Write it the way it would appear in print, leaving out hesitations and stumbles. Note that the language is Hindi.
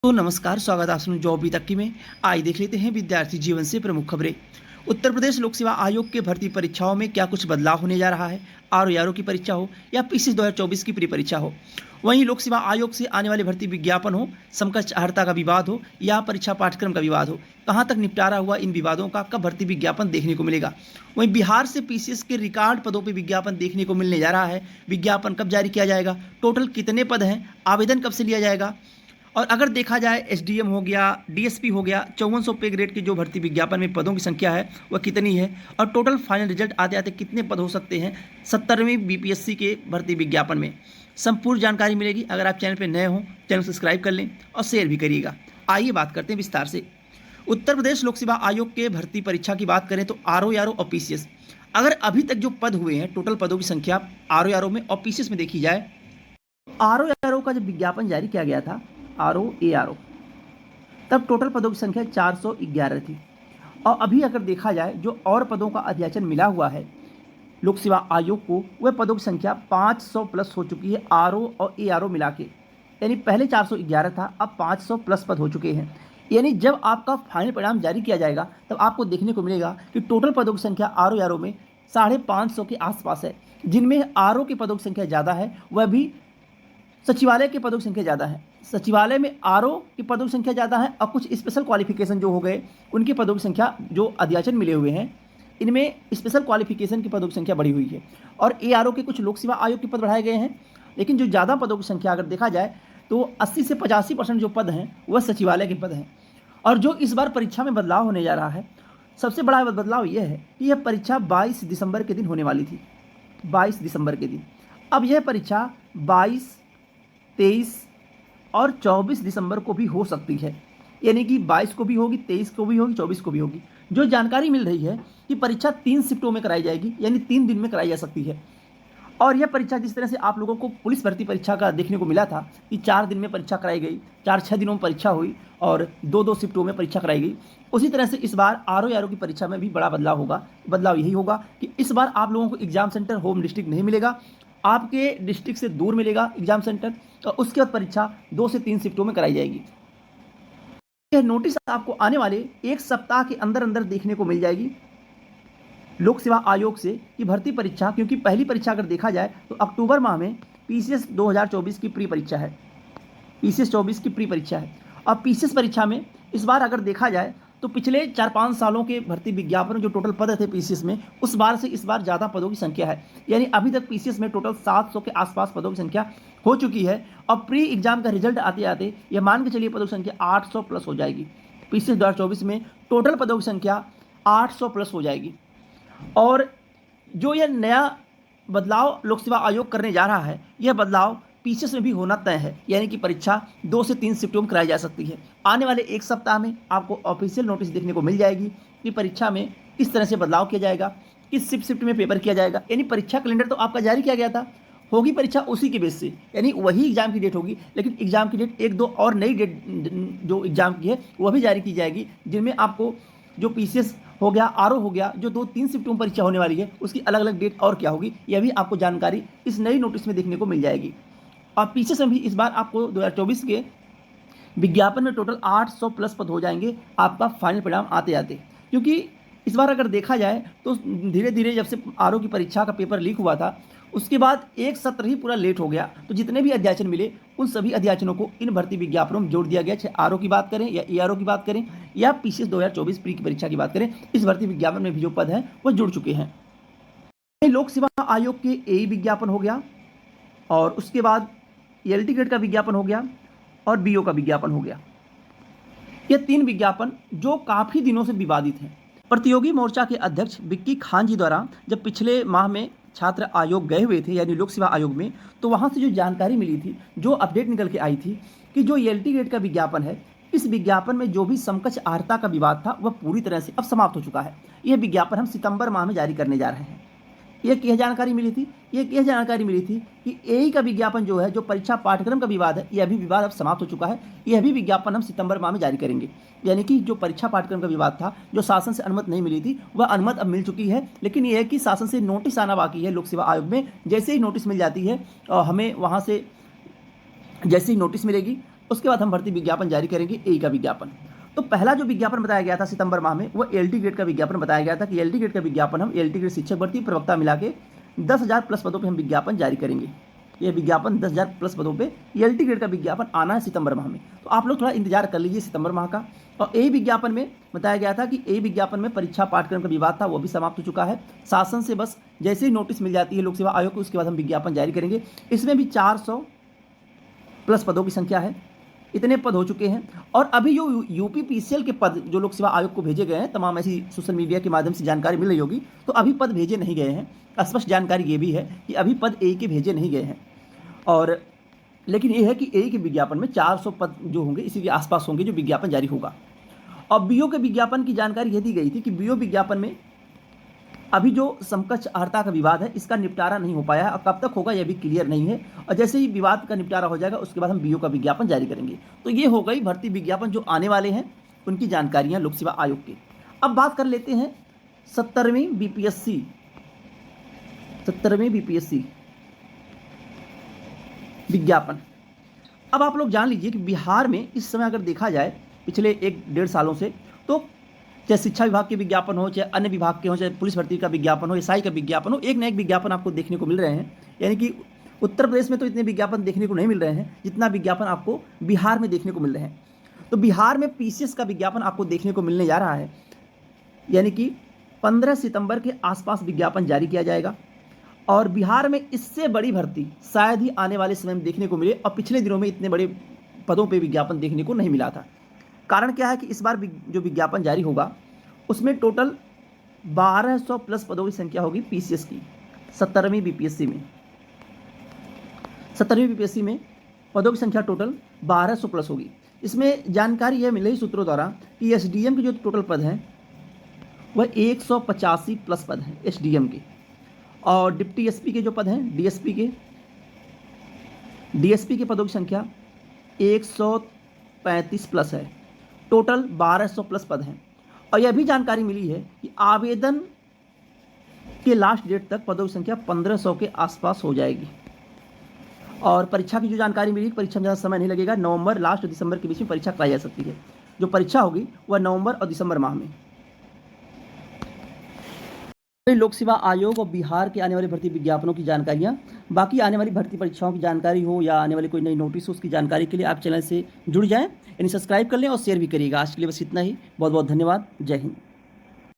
तो नमस्कार, स्वागत है आप सभी जॉब भी तक की में। आइए देख लेते हैं विद्यार्थी जीवन से प्रमुख खबरें। उत्तर प्रदेश लोक सेवा आयोग के भर्ती परीक्षाओं में क्या कुछ बदलाव होने जा रहा है। आरओ की परीक्षा हो या पीसी 2024 की प्री परीक्षा हो, वहीं लोक सेवा आयोग से आने वाले भर्ती विज्ञापन हो, समकक्ष अर्हता का विवाद हो या परीक्षा पाठ्यक्रम का विवाद हो, कहां तक निपटारा हुआ इन विवादों का, कब भर्ती विज्ञापन देखने को मिलेगा। वहीं बिहार से पीसीएस के रिकॉर्ड पदों पर विज्ञापन देखने को मिलने जा रहा है। विज्ञापन कब जारी किया जाएगा, टोटल कितने पद हैं, आवेदन कब से लिया जाएगा, और अगर देखा जाए एसडीएम हो गया, डीएसपी हो गया, 5400 पे ग्रेड की जो भर्ती विज्ञापन में पदों की संख्या है वह कितनी है, और टोटल फाइनल रिजल्ट आते आते कितने पद हो सकते हैं 70वीं बीपीएससी के भर्ती विज्ञापन में, संपूर्ण जानकारी मिलेगी। अगर आप चैनल पर नए हों, चैनल सब्सक्राइब कर लें और शेयर भी करिएगा। आइए बात करते हैं विस्तार से। उत्तर प्रदेश लोक सेवा आयोग के भर्ती परीक्षा की बात करें तो आरओ और पीसीएस, अगर अभी तक जो पद हुए हैं, टोटल पदों की संख्या आरओ में और पीसीएस में देखी जाए, आरओ का जब विज्ञापन जारी किया गया था आरओ तब टोटल पदों की संख्या 411 थी। और अभी अगर देखा जाए जो और पदों का अध्याचन मिला हुआ है लोक सेवा आयोग को, वह पदों की संख्या 500 प्लस हो चुकी है आरओ और एआरओ मिला के। यानी पहले 411 था, अब 500 प्लस पद हो चुके हैं। यानी जब आपका फाइनल परिणाम जारी किया जाएगा तब आपको देखने को मिलेगा कि टोटल पदों की संख्या आरओ में 550 के आसपास है, जिनमें आरओ के पदों की संख्या ज़्यादा है, वह भी सचिवालय के पदों की संख्या ज़्यादा है। सचिवालय में आरओ की पदों की संख्या ज़्यादा है और कुछ स्पेशल क्वालिफिकेशन जो हो गए उनके पदों की संख्या जो अध्याचन मिले हुए हैं, इनमें स्पेशल क्वालिफिकेशन की पदों की संख्या बढ़ी हुई है। और एआरओ के कुछ लोक सेवा आयोग के पद बढ़ाए गए हैं, लेकिन जो ज़्यादा पदों की संख्या अगर देखा जाए तो 80 से 85% जो पद हैं वह सचिवालय के पद हैं। और जो इस बार परीक्षा में बदलाव होने जा रहा है, सबसे बड़ा बदलाव यह है कि यह परीक्षा 22 दिसंबर के दिन होने वाली थी, 22 दिसंबर के दिन। अब यह परीक्षा 22, 23 और 24 दिसंबर को भी हो सकती है। यानी कि 22 को भी होगी, 23 को भी होगी, 24 को भी होगी। जो जानकारी मिल रही है कि परीक्षा 3 शिफ्टों में कराई जाएगी, यानी 3 दिन में कराई जा सकती है। और यह परीक्षा जिस तरह से आप लोगों को पुलिस भर्ती परीक्षा का देखने को मिला था कि 4 दिन में परीक्षा कराई गई, 4-6 दिनों में परीक्षा हुई और 2-2 शिफ्टों में परीक्षा कराई गई, उसी तरह से इस बार आरओ की परीक्षा में भी बड़ा बदलाव होगा। बदलाव यही होगा कि इस बार आप लोगों को एग्जाम सेंटर होम डिस्ट्रिक्ट नहीं मिलेगा, आपके डिस्ट्रिक्ट से दूर मिलेगा एग्जाम सेंटर, और उसके बाद परीक्षा 2 से 3 शिफ्टों में कराई जाएगी। यह नोटिस आपको आने वाले 1 सप्ताह के अंदर अंदर देखने को मिल जाएगी लोक सेवा आयोग से कि भर्ती परीक्षा, क्योंकि पहली परीक्षा अगर देखा जाए तो अक्टूबर माह में पीसीएस 2024 की प्री परीक्षा है, पीसीएस 24 की प्री परीक्षा है। और पीसीएस परीक्षा में इस बार अगर देखा जाए तो पिछले 4-5 सालों के भर्ती विज्ञापन जो टोटल पद थे पीसीएस में, उस बार से इस बार ज़्यादा पदों की संख्या है। यानी अभी तक पीसीएस में टोटल 700 के आसपास पदों की संख्या हो चुकी है। और प्री एग्जाम का रिजल्ट आते आते यह मान के चलिए पदों की संख्या 800 प्लस हो जाएगी। पीसीएस 2024 में टोटल पदों की संख्या 800 प्लस हो जाएगी। और जो यह नया बदलाव लोक सेवा आयोग करने जा रहा है, यह बदलाव पीसीएस में भी होना तय है। यानी कि परीक्षा 2 से 3 शिफ्टों में कराई जा सकती है। आने वाले 1 सप्ताह में आपको ऑफिशियल नोटिस देखने को मिल जाएगी कि परीक्षा में किस तरह से बदलाव किया जाएगा, किस शिफ्ट में पेपर किया जाएगा। यानी परीक्षा कैलेंडर तो आपका जारी किया गया था, होगी परीक्षा उसी के बेस से, यानी वही एग्जाम की डेट होगी, लेकिन एग्जाम की डेट 1-2 और नई डेट जो एग्जाम की है वह भी जारी की जाएगी, जिनमें आपको जो पीसीएस हो गया, आरओ हो गया, जो 2-3 शिफ्टों में परीक्षा होने वाली है उसकी अलग अलग डेट और क्या होगी, यह भी आपको जानकारी इस नई नोटिस में देखने को मिल जाएगी। और पीसीएस में भी इस बार आपको 2024 के विज्ञापन में टोटल 800 प्लस पद हो जाएंगे आपका फाइनल परिणाम आते आते। क्योंकि इस बार अगर देखा जाए तो धीरे धीरे जब से आरओ की परीक्षा का पेपर लीक हुआ था, उसके बाद एक सत्र ही पूरा लेट हो गया। तो जितने भी अध्याचन मिले उन सभी अध्याचनों को इन भर्ती विज्ञापनों में जोड़ दिया गया, चाहे आरओ की बात करें या एआरओ की बात करें या पीसीएस 2024 प्री की परीक्षा की बात करें, इस भर्ती विज्ञापन में भी जो पद हैं वह जुड़ चुके हैं। लोक सेवा आयोग के एई विज्ञापन हो गया, और उसके बाद एलटी ग्रेड का विज्ञापन हो गया, और बीओ का विज्ञापन हो गया। ये 3 विज्ञापन जो काफ़ी दिनों से विवादित हैं। प्रतियोगी मोर्चा के अध्यक्ष विक्की खान जी द्वारा जब पिछले माह में छात्र आयोग गए हुए थे, यानी लोक सेवा आयोग में, तो वहाँ से जो जानकारी मिली थी, जो अपडेट निकल के आई थी कि जो एलटी ग्रेड का विज्ञापन है, इस विज्ञापन में जो भी समकक्ष अर्हता का विवाद था वह पूरी तरह से अब समाप्त हो चुका है। यह विज्ञापन हम सितंबर माह में जारी करने जा रहे हैं। यह जानकारी मिली थी कि एई का विज्ञापन जो है, जो परीक्षा पाठ्यक्रम का विवाद है, यह भी विवाद अब समाप्त हो चुका है। यह भी विज्ञापन हम सितंबर माह में जारी करेंगे। यानी कि जो परीक्षा पाठ्यक्रम का विवाद था, जो शासन से अनुमति नहीं मिली थी, वह अनुमति अब मिल चुकी है। लेकिन यह है कि शासन से नोटिस आना बाकी है लोक सेवा आयोग में। जैसे ही नोटिस मिल जाती है, हमें वहाँ से जैसे ही नोटिस मिलेगी उसके बाद हम भर्ती विज्ञापन जारी करेंगे, ए का विज्ञापन। तो पहला जो विज्ञापन बताया गया था सितंबर माह में, वो एलटी ग्रेड का विज्ञापन बताया गया था कि एलटी ग्रेड का विज्ञापन हम एलटी ग्रेड शिक्षक भर्ती प्रवक्ता मिला के 10,000 प्लस पदों पे हम विज्ञापन जारी करेंगे। ये विज्ञापन 10,000 प्लस पदों पे एलटी ग्रेड का विज्ञापन आना है सितंबर माह में। तो आप लोग थोड़ा इंतजार कर लीजिए सितंबर माह का। और ए विज्ञापन में बताया गया था कि ए विज्ञापन में परीक्षा पाठ्यक्रम का विवाद था, वो भी समाप्त हो चुका है। शासन से बस जैसे ही नोटिस मिल जाती है लोक सेवा आयोग को, उसके बाद हम विज्ञापन जारी करेंगे। इसमें भी 400 प्लस पदों की संख्या है, इतने पद हो चुके हैं। और अभी जो यूपी पीसीएल के पद जो लोक सेवा आयोग को भेजे गए हैं, तमाम ऐसी सोशल मीडिया के माध्यम से जानकारी मिल रही होगी, तो अभी पद भेजे नहीं गए हैं। स्पष्ट जानकारी ये भी है कि अभी पद ए के भेजे नहीं गए हैं। और लेकिन ये है कि ए के विज्ञापन में 400 पद जो होंगे इसी के आसपास होंगे जो विज्ञापन जारी होगा। और बीओ के विज्ञापन की जानकारी यह दी गई थी कि बीओ विज्ञापन में अभी जो समकक्ष अर्हता का विवाद है, इसका निपटारा नहीं हो पाया है और कब तक होगा यह भी क्लियर नहीं है। और जैसे ही विवाद का निपटारा हो जाएगा उसके बाद हम बीओ का विज्ञापन जारी करेंगे। तो ये हो गई भर्ती विज्ञापन जो आने वाले हैं उनकी जानकारियाँ लोक सेवा आयोग की। अब बात कर लेते हैं 70वीं बीपीएससी विज्ञापन। अब आप लोग जान लीजिए कि बिहार में इस समय अगर देखा जाए पिछले 1-1.5 सालों से, तो चाहे शिक्षा विभाग के विज्ञापन हो, चाहे अन्य विभाग के हो, चाहे पुलिस भर्ती का विज्ञापन हो, एसआई का विज्ञापन हो, एक न एक विज्ञापन आपको देखने को मिल रहे हैं। यानी कि उत्तर प्रदेश में तो इतने विज्ञापन देखने को नहीं मिल रहे हैं जितना विज्ञापन आपको बिहार में देखने को मिल रहे हैं। तो बिहार में पीसीएस का विज्ञापन आपको देखने को मिलने जा रहा है, यानी कि 15 सितंबर के आसपास विज्ञापन जारी किया जाएगा। और बिहार में इससे बड़ी भर्ती शायद ही आने वाले समय में देखने को मिले, और पिछले दिनों में इतने बड़े पदों पे विज्ञापन देखने को नहीं मिला था। कारण क्या है कि इस बार जो विज्ञापन जारी होगा उसमें टोटल 1200 प्लस पदों की संख्या होगी पीसीएस की। 70वीं बीपीएससी में पदों की संख्या टोटल 1200 प्लस होगी। इसमें जानकारी यह मिली सूत्रों द्वारा कि एसडीएम के जो टोटल पद हैं वह 185 प्लस पद हैं एसडीएम के। और डिप्टी एसपी के जो पद हैं डीएसपी के पदों की संख्या 135 प्लस है। टोटल 1200 प्लस पद हैं। और यह भी जानकारी मिली है कि आवेदन के लास्ट डेट तक पदों की संख्या 1500 के आसपास हो जाएगी। और परीक्षा की जो जानकारी मिली, परीक्षा में ज़्यादा समय नहीं लगेगा, नवंबर लास्ट और दिसंबर के बीच में परीक्षा कराई जा सकती है। जो परीक्षा होगी वह नवंबर और दिसंबर माह में। लोक सेवा आयोग और बिहार के आने वाली भर्ती विज्ञापनों की जानकारियाँ, बाकी आने वाली भर्ती परीक्षाओं की जानकारी हो या आने वाली कोई नई नोटिस हो, उसकी जानकारी के लिए आप चैनल से जुड़ जाएं, यानी सब्सक्राइब कर लें और शेयर भी करिएगा। आज के लिए बस इतना ही। बहुत बहुत धन्यवाद। जय हिंद।